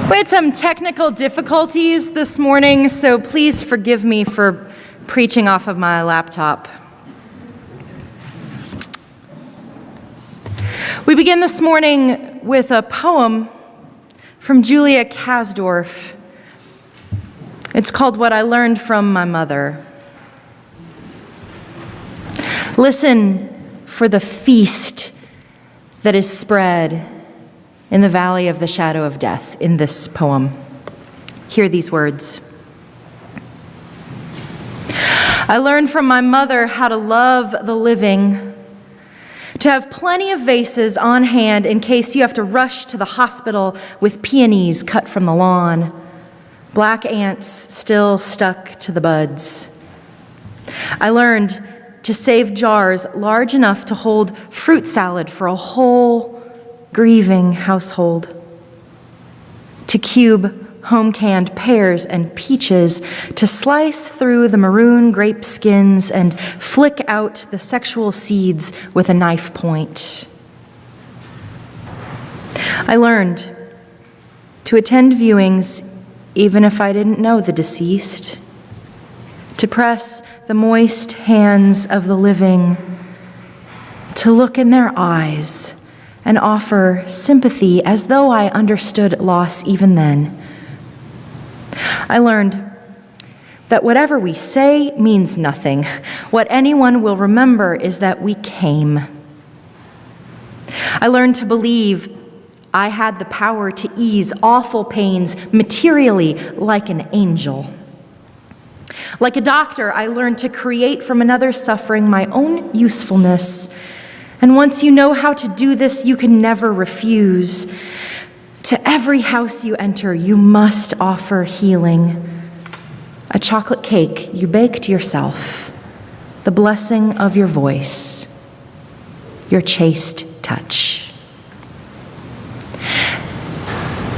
We had some technical difficulties this morning, so please forgive me for preaching off of my laptop. We begin this morning with a poem from Julia Kasdorf. It's called What I Learned from My Mother. Listen for the feast that is spread in the valley of the shadow of death in this poem. Hear these words. I learned from my mother how to love the living, to have plenty of vases on hand in case you have to rush to the hospital with peonies cut from the lawn, black ants still stuck to the buds. I learned to save jars large enough to hold fruit salad for a whole grieving household, to cube home-canned pears and peaches, to slice through the maroon grape skins and flick out the sexual seeds with a knife point. I learned to attend viewings even if I didn't know the deceased, to press the moist hands of the living, to look in their eyes and offer sympathy as though I understood loss even then. I learned that whatever we say means nothing. What anyone will remember is that we came. I learned to believe I had the power to ease awful pains materially like an angel. Like a doctor, I learned to create from another's suffering my own usefulness. And once you know how to do this, you can never refuse. To every house you enter, you must offer healing. A chocolate cake you baked yourself, the blessing of your voice, your chaste touch.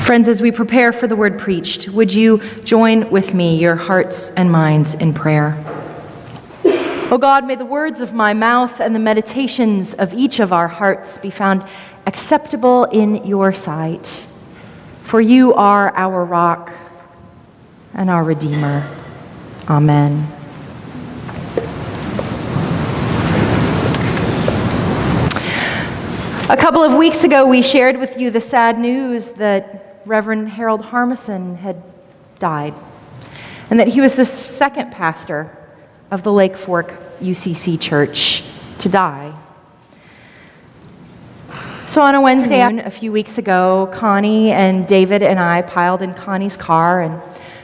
Friends, as we prepare for the word preached, would you join with me your hearts and minds in prayer? O God, may the words of my mouth and the meditations of each of our hearts be found acceptable in your sight. For you are our rock and our Redeemer. Amen. A couple of weeks ago, we shared with you the sad news that Reverend Harold Harmison had died, and that he was the second pastor of the Lake Fork UCC Church to die. So on a Wednesday afternoon, a few weeks ago, Connie and David and I piled in Connie's car and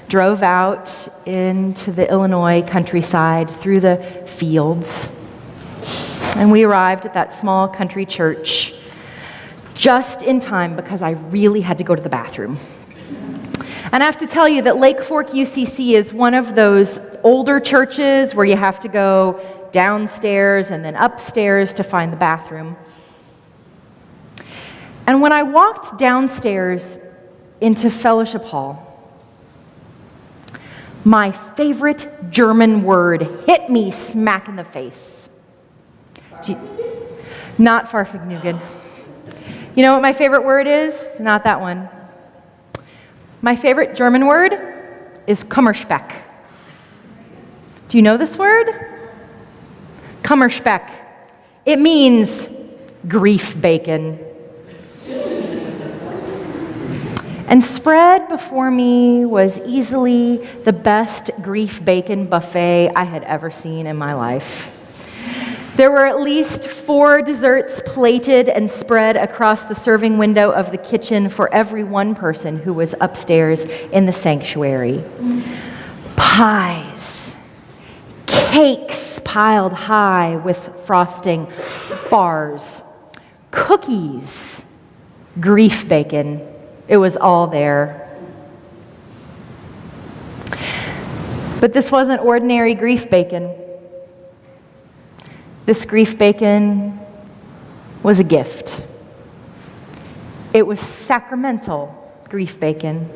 drove out into the Illinois countryside through the fields. And we arrived at that small country church just in time because I really had to go to the bathroom. And I have to tell you that Lake Fork UCC is one of those older churches where you have to go downstairs and then upstairs to find the bathroom. And when I walked downstairs into Fellowship Hall, my favorite German word hit me smack in the face. Not Farfignugan. You know what my favorite word is? Not that one. My favorite German word is Kummerspeck. Do you know this word? Kummerspeck. It means grief bacon. And spread before me was easily the best grief bacon buffet I had ever seen in my life. There were at least 4 desserts plated and spread across the serving window of the kitchen for every one person who was upstairs in the sanctuary. Pies, cakes piled high with frosting, bars, cookies, grief bacon. It was all there. But this wasn't ordinary grief bacon. This grief bacon was a gift. It was sacramental grief bacon.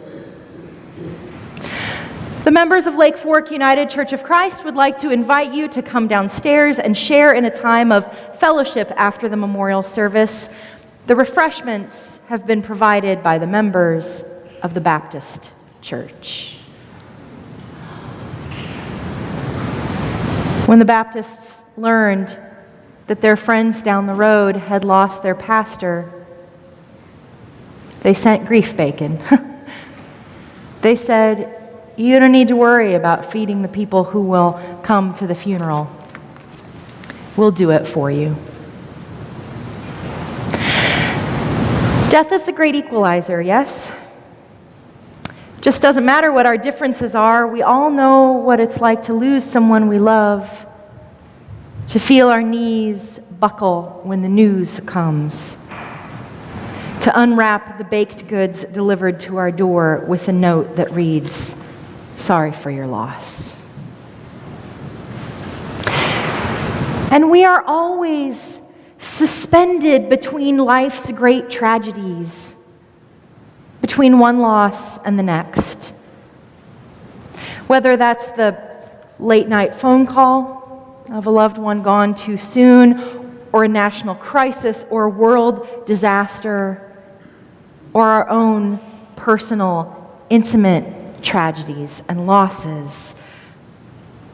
The members of Lake Fork United Church of Christ would like to invite you to come downstairs and share in a time of fellowship after the memorial service. The refreshments have been provided by the members. of the Baptist Church. When the Baptists learned that their friends down the road had lost their pastor, they sent grief bacon. They said, "You don't need to worry about feeding the people who will come to the funeral. We'll do it for you." Death is the great equalizer, yes? Just doesn't matter what our differences are. We all know what it's like to lose someone we love, to feel our knees buckle when the news comes, to unwrap the baked goods delivered to our door with a note that reads, "Sorry for your loss." And we are always suspended between life's great tragedies, between one loss and the next. Whether that's the late night phone call of a loved one gone too soon, or a national crisis, or a world disaster, or our own personal, intimate tragedies and losses.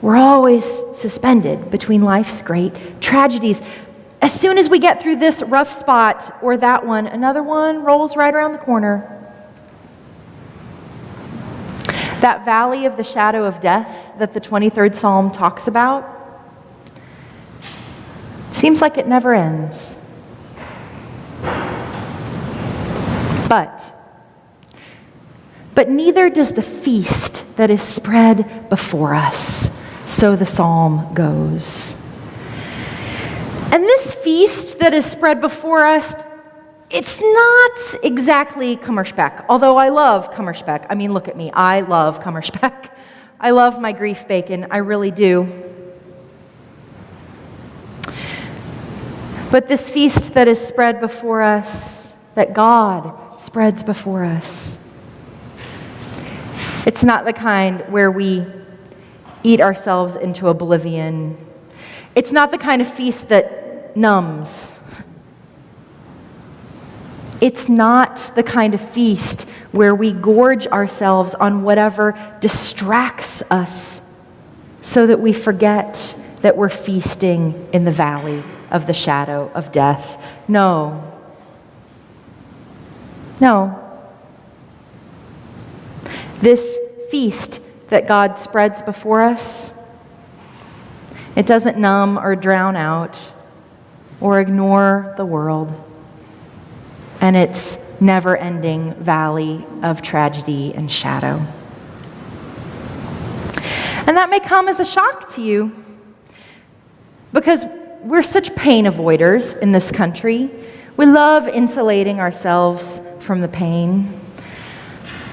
We're always suspended between life's great tragedies. As soon as we get through this rough spot or that one, another one rolls right around the corner. That valley of the shadow of death that the 23rd Psalm talks about seems like it never ends. But neither does the feast that is spread before us, so the psalm goes. And this feast that is spread before us, it's not exactly kummerspeck, although I love kummerspeck. I mean, look at me, I love kummerspeck. I love my grief bacon, I really do. But this feast that is spread before us, that God spreads before us, it's not the kind where we eat ourselves into oblivion. It's not the kind of feast that numbs. It's not the kind of feast where we gorge ourselves on whatever distracts us so that we forget that we're feasting in the valley of the shadow of death. No. This feast that God spreads before us, it doesn't numb or drown out or ignore the world and its never-ending valley of tragedy and shadow. And that may come as a shock to you because we're such pain avoiders in this country. We love insulating ourselves from the pain.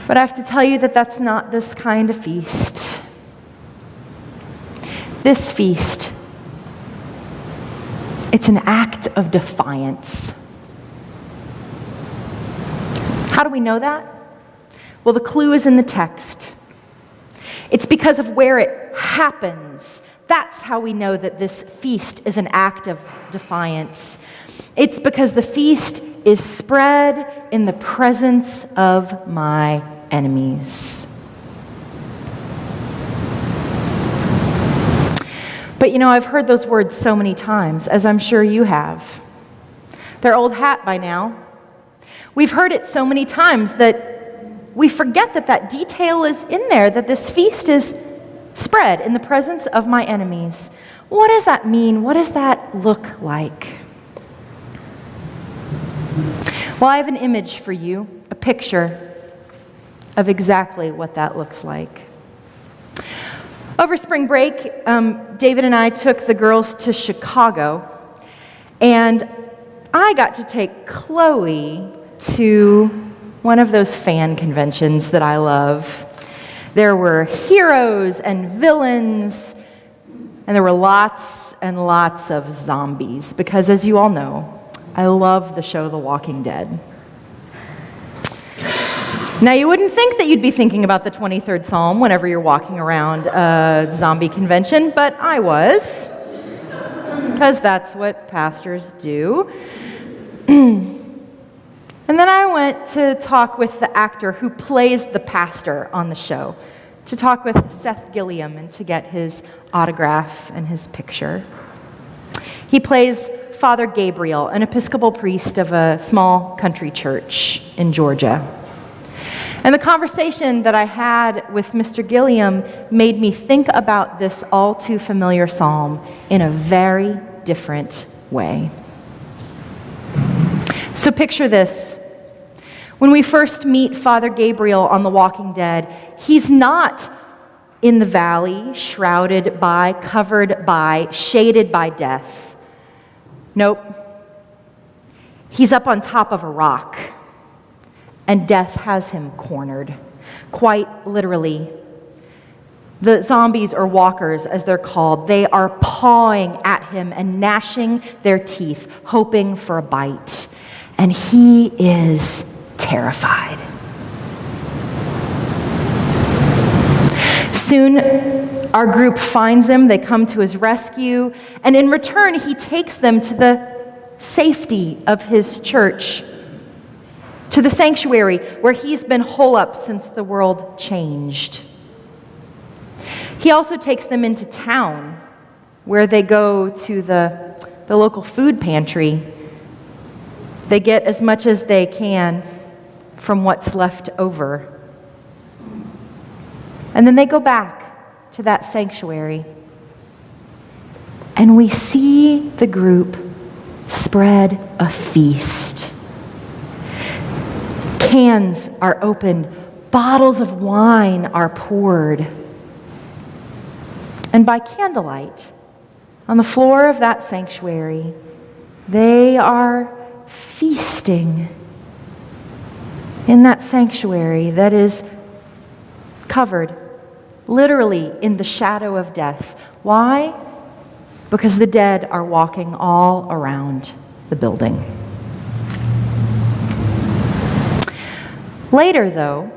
But I have to tell you that that's not this kind of feast. This feast, it's an act of defiance. How do we know that? Well, the clue is in the text. It's because of where it happens. That's how we know that this feast is an act of defiance. It's because the feast is spread in the presence of my enemies. But I've heard those words so many times, as I'm sure you have. They're old hat by now. We've heard it so many times that we forget that detail is in there, that this feast is spread in the presence of my enemies. What does that mean? What does that look like? Well, I have an image for you, a picture of exactly what that looks like. Over spring break, David and I took the girls to Chicago, and I got to take Chloe to one of those fan conventions that I love. There were heroes and villains, and there were lots and lots of zombies, because as you all know, I love the show The Walking Dead. Now, you wouldn't think that you'd be thinking about the 23rd Psalm whenever you're walking around a zombie convention, but I was, because that's what pastors do. And And then I went to talk with the actor who plays the pastor on the show, to talk with Seth Gilliam and to get his autograph and his picture. He plays Father Gabriel, an Episcopal priest of a small country church in Georgia. And the conversation that I had with Mr. Gilliam made me think about this all too familiar psalm in a very different way. So picture this. When we first meet Father Gabriel on The Walking Dead, he's not in the valley, shrouded by, covered by, shaded by death. Nope. He's up on top of a rock, and death has him cornered, quite literally. The zombies, or walkers as they're called, they are pawing at him and gnashing their teeth, hoping for a bite. And he is terrified. Soon, our group finds him, they come to his rescue, and in return, he takes them to the safety of his church, to the sanctuary where he's been holed up since the world changed. He also takes them into town, where they go to the local food pantry. They get as much as they can from what's left over. And then they go back to that sanctuary. And we see the group spread a feast. Cans are opened, bottles of wine are poured. And by candlelight, on the floor of that sanctuary, they are feasting in that sanctuary that is covered literally in the shadow of death. Why? Because the dead are walking all around the building. Later,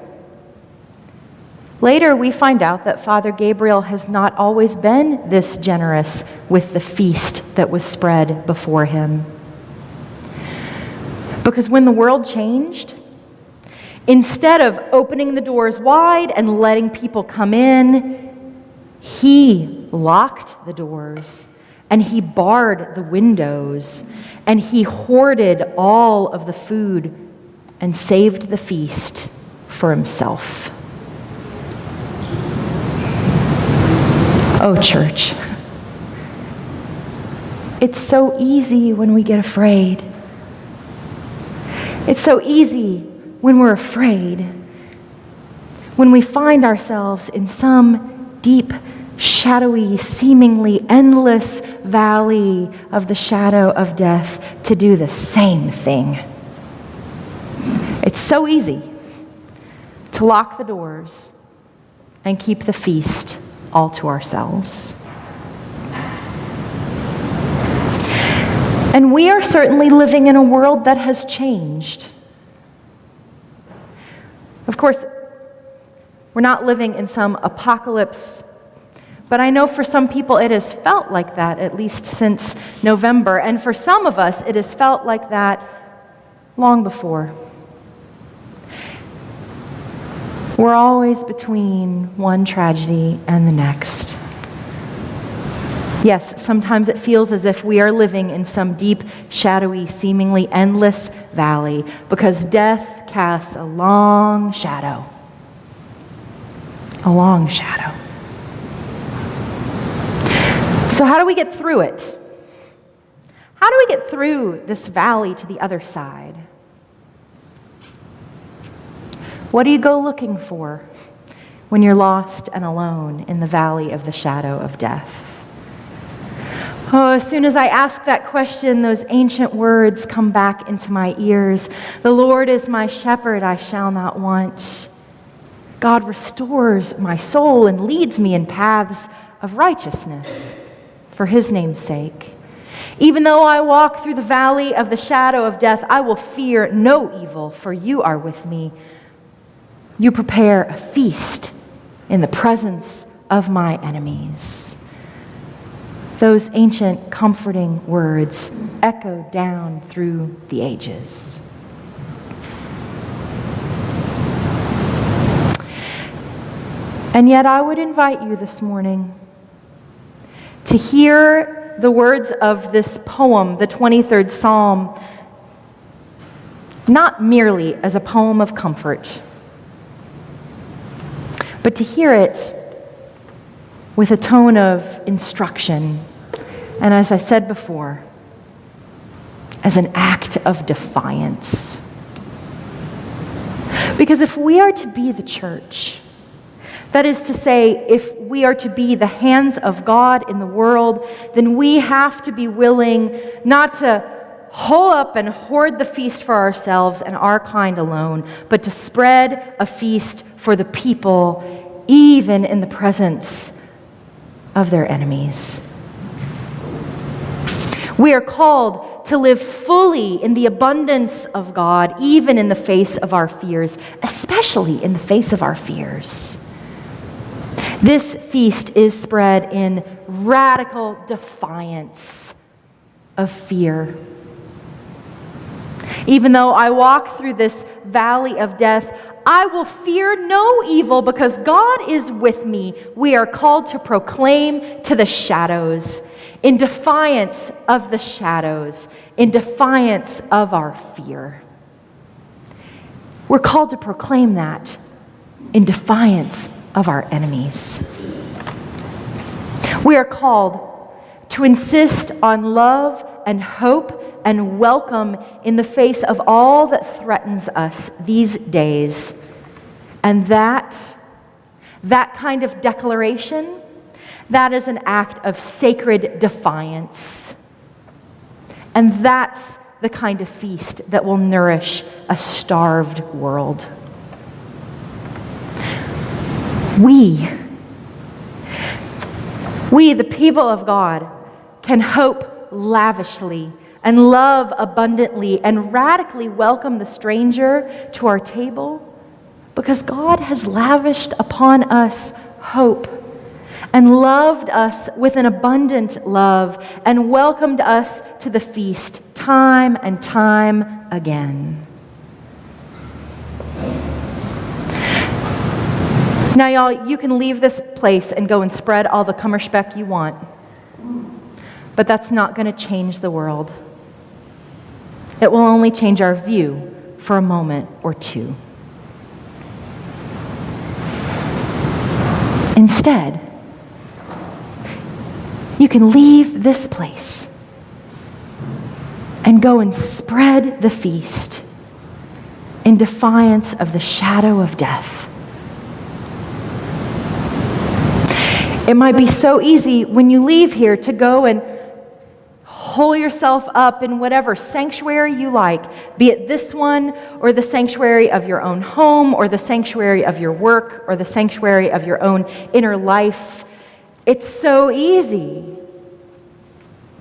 we find out that Father Gabriel has not always been this generous with the feast that was spread before him. Because when the world changed, instead of opening the doors wide and letting people come in, he locked the doors and he barred the windows and he hoarded all of the food and saved the feast for himself. Oh, church, it's so easy when we get afraid. It's so easy when we're afraid, when we find ourselves in some deep, shadowy, seemingly endless valley of the shadow of death, to do the same thing. It's so easy to lock the doors and keep the feast all to ourselves. And we are certainly living in a world that has changed. Of course, we're not living in some apocalypse, but I know for some people it has felt like that, at least since November. And for some of us, it has felt like that long before. We're always between one tragedy and the next. Yes, sometimes it feels as if we are living in some deep, shadowy, seemingly endless valley because death casts a long shadow. A long shadow. So how do we get through it? How do we get through this valley to the other side? What do you go looking for when you're lost and alone in the valley of the shadow of death? Oh, as soon as I ask that question, those ancient words come back into my ears. The Lord is my shepherd, I shall not want. God restores my soul and leads me in paths of righteousness for his name's sake. Even though I walk through the valley of the shadow of death, I will fear no evil, for you are with me. You prepare a feast in the presence of my enemies. Those ancient comforting words echo down through the ages. And yet I would invite you this morning to hear the words of this poem, the 23rd Psalm, not merely as a poem of comfort, but to hear it with a tone of instruction, and as I said before, as an act of defiance. Because if we are to be the church, that is to say, if we are to be the hands of God in the world, then we have to be willing not to hole up and hoard the feast for ourselves and our kind alone, but to spread a feast for the people, even in the presence of their enemies. We are called to live fully in the abundance of God, even in the face of our fears, especially in the face of our fears. This feast is spread in radical defiance of fear. Even though I walk through this valley of death, I will fear no evil because God is with me. We are called to proclaim to the shadows, in defiance of the shadows, in defiance of our fear. We're called to proclaim that in defiance of our enemies. We are called to insist on love and hope and welcome in the face of all that threatens us these days. And that kind of declaration, that is an act of sacred defiance. And that's the kind of feast that will nourish a starved world. We, the people of God, can hope lavishly and love abundantly and radically welcome the stranger to our table because God has lavished upon us hope and loved us with an abundant love and welcomed us to the feast time and time again. Now, y'all, you can leave this place and go and spread all the kummerspeck you want, but that's not going to change the world. It will only change our view for a moment or two. Instead, you can leave this place and go and spread the feast in defiance of the shadow of death. It might be so easy when you leave here to go and hole yourself up in whatever sanctuary you like, be it this one or the sanctuary of your own home or the sanctuary of your work or the sanctuary of your own inner life. It's so easy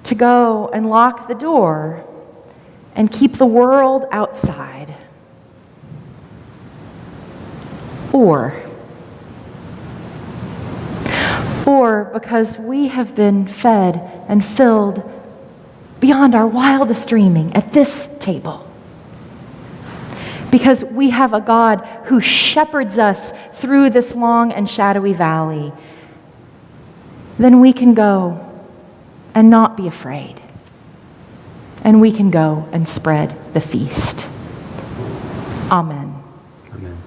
to go and lock the door and keep the world outside. Or because we have been fed and filled beyond our wildest dreaming at this table. Because we have a God who shepherds us through this long and shadowy valley, then we can go and not be afraid. And we can go and spread the feast. Amen. Amen.